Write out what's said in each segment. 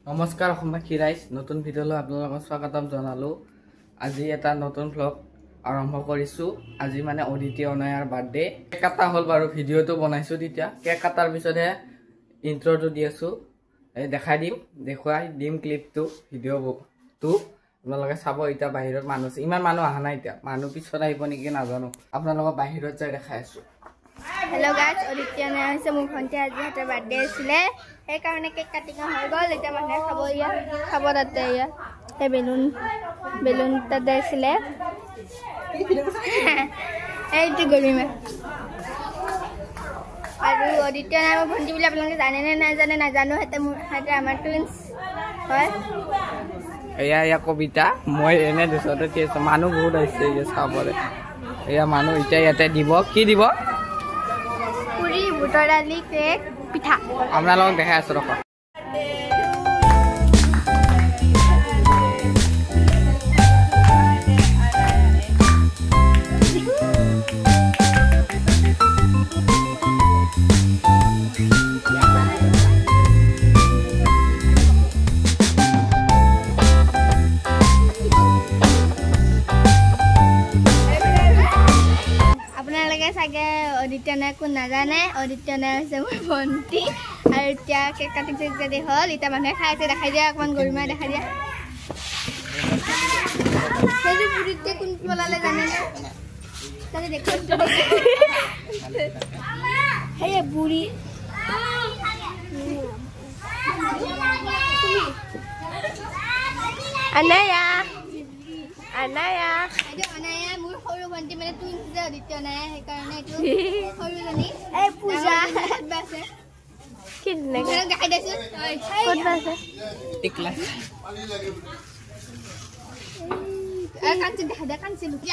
নমস্কাৰ অসমবাসী ৰাইজ নতুন ভিডিঅ'লৈ আপোনালোকক স্বাগতম জনালো। আজি এটা নতুন ব্লগ আৰম্ভ কৰিছো। আজি মানে অদিতি অনায়াৰ বাৰ্থডে। কেক কাটা হ'ল বাৰু, ভিডিঅ'টো বনাইছো। তেতিয়া কেক কাটাৰ পিছতহে ইন্ট্ৰটো দি আছো। দেখাই দিম ক্লিপটো, ভিডিঅ'টো আপোনালোকে চাব। এতিয়া বাহিৰত মানুহ আছে, ইমান মানুহ অহা নাই। এতিয়া মানুহ পিছত আহিব নেকি নাজানো। আপোনালোকক বাহিৰত যাই দেখাই আছো। हेलो गाइस অদিতি অনায়া হৈছে মোৰ ভন্টি। আজি হাতে বাৰ্থডে আছিলে, সেই কাৰণে কেক কাটিং হৈ গ'ল। এতিয়া মানুহে খাব তাতে এই বেলুন তাতে আছিলে। এইটো গৰিমা আৰু অদিতি অনায়া মোৰ ভন্টি বুলি আপোনালোকে জানে নে নাজানো। সিহঁতে আমাৰ টুইনছ হয়। এয়া কবিতা, মই এনে দুচতে মানুহ বহুত আহিছে চাবলৈ। এয়া মানুহ এতিয়া ইয়াতে দিব, কি দিব? পুৰি, বুটৰ দালি, কেক, পিঠা। আপোনালোকক দেখাই আছো ৰখ। চাগে অদিতি অনায়া কোন নাজানে, অদিতি অনায়া হৈছে মোৰ ভন্টি। আৰু এতিয়া কেক কাটিং যদি হ'ল, এতিয়া মানুহে খাই আছে। দেখাই দিয়া অকণমান, গৰিমা দেখাই দিয়া। সেইটো বুঢ়ীতে কোন পলালে জানেনে? তাতে দেখো সেই বুঢ়ী অনায়া মোৰ সৰু ভণ্টি মানে টুইনছ যে অদিতি অনায়া, সেইকাৰণে এইটো সৰুজনী এই পূজা আছে। কি দেখাই দিছো ক'ত আছে কাঞ্চি দেখা দে, কাঞ্চি লুকি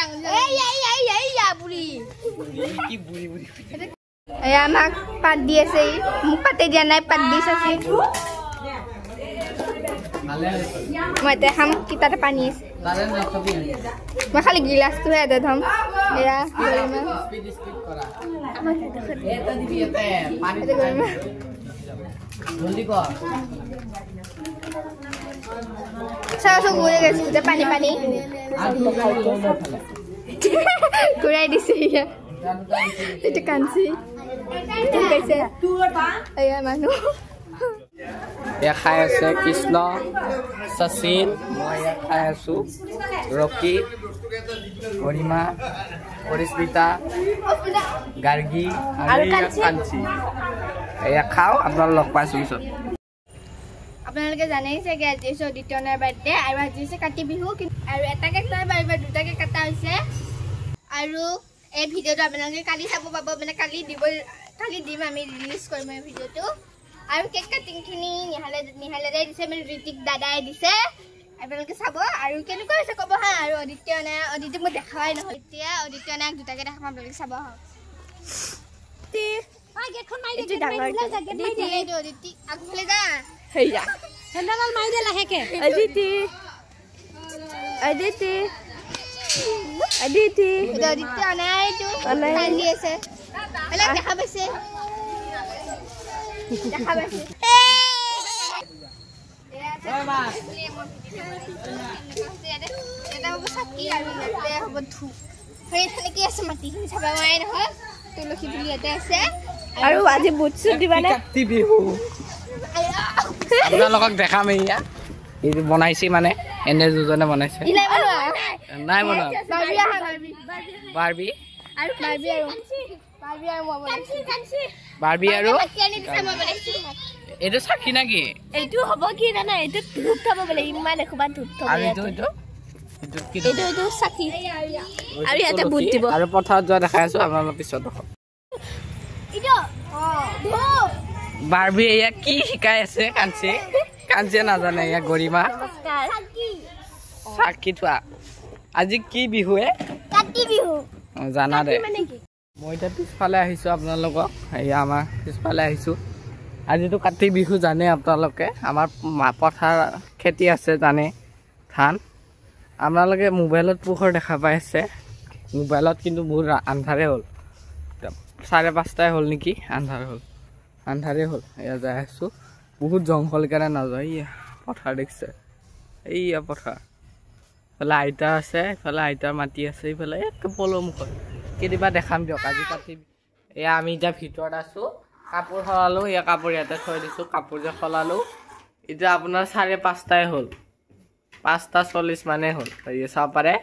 আমাক পাত দি আছে। মোক পাতে দিয়া নাই, পাত দি আছে। মই এতিয়া খাম, কি তাতে পানী আছে। মই খালি গিলাচটোহে এটা থম। এয়া চাওচোন ঘূৰি গৈছো যে পানী ঘূৰাই দিছে। এইটো কাঞ্চি কৈছে এয়া মানুহ খাই আছে কৃষ্ণ, শচীন, মই খাই আছো ৰকি, গৰিমা, পৰিস্মিতা, গাৰ্গী আৰু কাঞ্চি। এয়া খাওঁ, আপোনালোক লগ পাইছো পিছত। আপোনালোকে জানেই চাগে আজি হৈছে অদিতি অনায়াৰ বাৰ্থডে, আৰু আজি হৈছে কাতি বিহু। আৰু এটা কেক নাই বাৰু, দুটাকে কটা হৈছে। আৰু এই ভিডিঅ'টো আপোনালোকে কালি চাব পাব, মানে কালি দিম, আমি ৰিলিজ কৰিম এই ভিডিঅ'টো। আৰু কেক কাটিংখিনি নিহালে দিছে, মানে ঋতিক দাদাই দিছে। আপোনালোকে চাব আৰু কেনেকুৱা হৈছে ক'ব হা। আৰু অদিতি অনায়াক মই দেখাই নহয়। এতিয়া অদিতি অনায়াক দুটাকে দেখাম, আপোনালোকে চাব হা। আগফালে যা অদিতি অনায়াইটো কান্দি আছে, দেখা পাইছে। আৰু আজি বুট চুট দিবানে? আপোনালোকক দেখাম। এয়া এইটো বনাইছে, মানে এনে দুজনে বনাইছে। নাই বনোৱা বাৰ্বি আৰু এইটো চাকি নেকি? এইটো হ'ব কি জানা, এইটো ধূপ থব বোলে। ইমান এখোপা ধূপ থব। এইটো চাকি আৰু ইয়াতে বুট দিব। আৰু পথাৰত যোৱা দেখাই আছো, আপোনালোক পিছত দেখক। বাৰ্বি এয়া কি শিকাই আছে কাঞ্চিয়ে নাজানে। এয়া গৰিমা চাকি থোৱা। আজি কি বিহুৱে? কাতি বিহু জানা দে। মই এতিয়া পিছফালে আহিছো, আপোনালোকক এয়া আমাৰ পিছফালে আহিছো। আজিতো কাতি বিহু জানে আপোনালোকে। আমাৰ পথাৰ খেতি আছে জানে, ধান। আপোনালোকে মোবাইলত পোহৰ দেখা পাই আছে, মোবাইলত কিন্তু বহুত আন্ধাৰে হ'ল। 5:30 হ'ল নেকি, আন্ধাৰে হ'ল। এয়া যাই আছো, বহুত জংঘল কাৰণে নাযায়। পথাৰ দেখিছে এইয়া পথাৰ ইফালে আইতা আছে ইফালে আইতাৰ মাটি আছে ইফালে একে পলমুখত কেতিয়াবা দেখাম দিয়ক আজি কাটি এয়া আমি এতিয়া ভিতৰত আছোঁ কাপোৰ সলালোঁ এয়া কাপোৰ ইয়াতে থৈ দিছোঁ কাপোৰ যে সলালোঁ এতিয়া আপোনাৰ 5:30 হ'ল 5:40 মানে হ'ল চাব পাৰে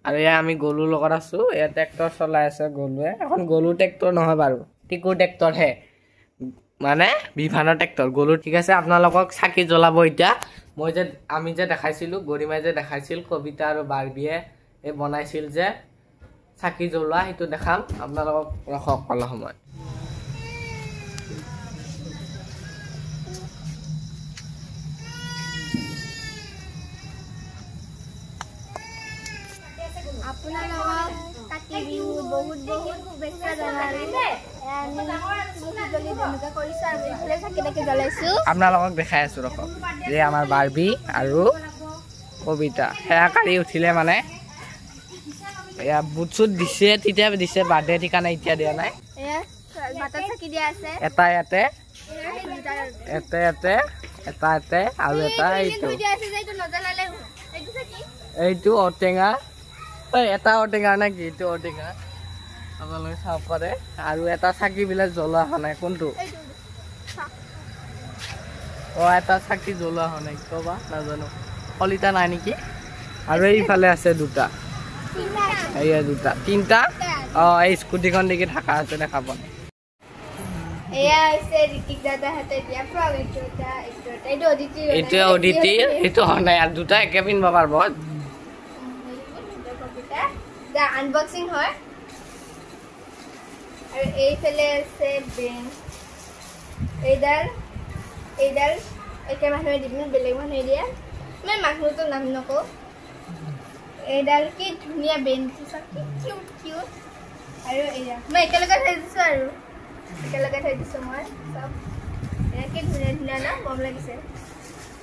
আৰু এয়া আমি গলুৰ লগত আছোঁ এয়া ট্ৰেক্টৰ চলাই আছে গলুৱে এখন গলু ট্ৰেক্টৰ নহয় বাৰু টিকু ট্ৰেক্টৰহে মানে বিভানৰ ট্ৰেক্টৰ গলু ঠিক আছে আপোনালোকক চাকি জ্বলাব এতিয়া আমি যে দেখাইছিলোঁ গৰিমাই যে দেখাইছিল কবিতা আৰু বাৰ্বিয়ে এই বনাইছিল যে চাকি জ্বলোৱা সেইটো দেখাম আপোনালোকক ৰখক অলপ সময় আপোনালোকক কাতি বিহু বহুত বহুত শুভেচ্ছা জনালোঁ আপোনালোকক দেখাই আছোঁ ৰখক যে আমাৰ বাৰ্বি আৰু কবিতা সেয়া কালি উঠিলে মানে এয়া বুট চুট দিছে তেতিয়া দিছে বাৰ্থডে ঠিকানা এতিয়া দিয়া নাই এটা ইয়াতে এটা ইয়াতে এটা ইয়াতে আৰু এটা এইটো ঔটেঙা এটা ঔটেঙা নে কি এইটো ঔটেঙা আপোনালোকে চাব পাৰে আৰু এটা চাকিবিলাক জ্বলোৱা হোৱা নাই কোনটো এটা চাকি জ্বলোৱা হোৱা নাই কিয়বা নাজানো কলিতা নাই নেকি আৰু এইফালে আছে দুটা এয়া দুটা তিনিটা এই স্কুটিখন দেখি থকা আছে দেখা পোৱা এইটোৱে অদিতিৰ সেইটো হোৱা নাই আৰু দুটা একে পিন্ধিব পাৰিব আনবক্সিং হয় আৰু এইফালে আছে বেঞ্চ এইডাল একে মানুহে দিম বেলেগ মানুহে দিয়ে মই মানুহটো নাম নকওঁ এইডাল কি ধুনীয়া বেঞ্চ কি কিউট আৰু এয়া মই একেলগে থৈ দিছোঁ আৰু একেলগে থৈ দিছোঁ মই চব কি ধুনীয়া ধুনীয়া না মৰম লাগিছে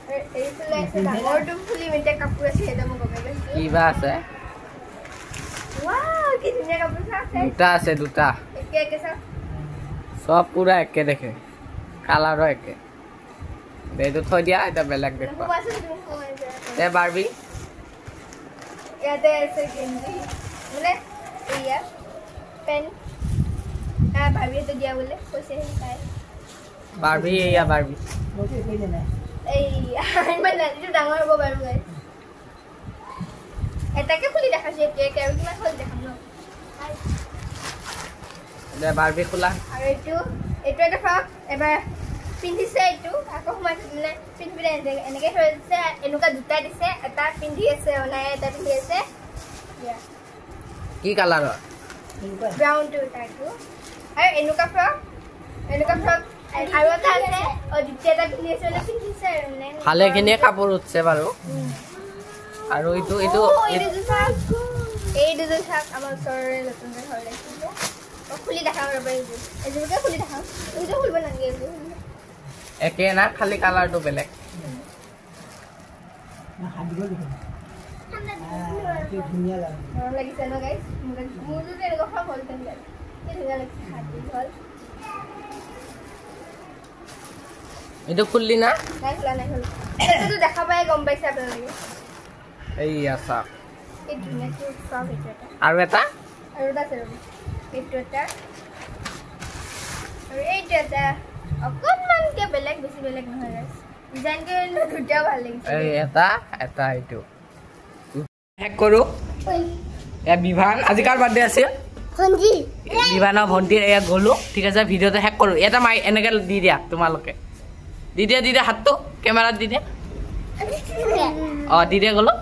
আৰু এইফালে আছে ডাঙৰটো ফুলি এতিয়া কাপোৰ আছে সেইটো মই গমে পাইছোঁ কিবা আছে দুটা আছে দুটা সব পুৰা একে দেখে কালাৰো একে এইটো থৈ দিয়া এটা বেলেগ দেখুৱা এ বাৰ্বি ইয়াতে আছে গেঞ্জি মানে এয়া পেন বাৰ্বিটো দিয়া বোলে কৈছে তাই বাৰ্বি এয়া বাৰ্বি এইটো ডাঙৰ হ'ব বাৰু গাইজ এটাকে খুলি দেখাইছো একে আৰু কিমান খুলি দেখাম ন বাৰ্বি খোলা আৰু এইটো এটা ফ্ৰক এবাৰ পিন্ধিছে এইটো আকৌ সোমাই মানে পিন্ধিলে এনেকৈ থৈ দিছে এনেকুৱা দুটা দিছে এটা পিন্ধি আছে অনাই এটা পিন্ধি আছে কি কালাৰৰ ব্ৰাউনটো এইটো আৰু এনেকুৱা ফ্ৰক আৰু এটা আছে দ্বিতীয় এটা পিন্ধি আছে মানে পিন্ধিছে আৰু মানে ভালেখিনিয়ে কাপোৰ উঠছে বাৰু আৰু এইটো এই দুজন চাওক আমাৰ ওচৰৰে নতুনকৈ ঘৰ লাগিছিলে খুলি দেখাম ৰ'বা এইযোৰকে খুলি দেখাম এইটো খুলিব নালাগে এইবোৰ একে না খালি কালাৰটো বেলেগ লাগিছে ন গাইজ মোৰতো এনেকুৱা ফ্ৰক হ'ল কি ধুনীয়া লাগিছে হাতী হ'ল এইটো খুললি না নাই খোলা এইটোতো দেখা পাই গম পাইছে আপোনালোকে এইয়া চাওক এই ধুনীয়া ফ্ৰক এইটো এটা আৰু এটা আছে ৰ'ব এইটো এটা আৰু এইটো এটা অকণমানকৈ বেলেগ বেছি বেলেগ নহয় গাইজ ডিজাইনকৈ দুটাও ভাল লাগিছে এই এটা এইটো হেক কৰোঁ এয়া বিভান আজি কাৰ বাৰ্থডে আছিল বিভানৰ ভণ্টিৰ এয়া গ'লোঁ ঠিক আছে ভিডিঅ'টো হেক কৰোঁ এটা মাৰি এনেকৈ দি দিয়া তোমালোকে দি দিয়া হাতটো কেমেৰাত দি দিয়া দি দিয়া গ'লোঁ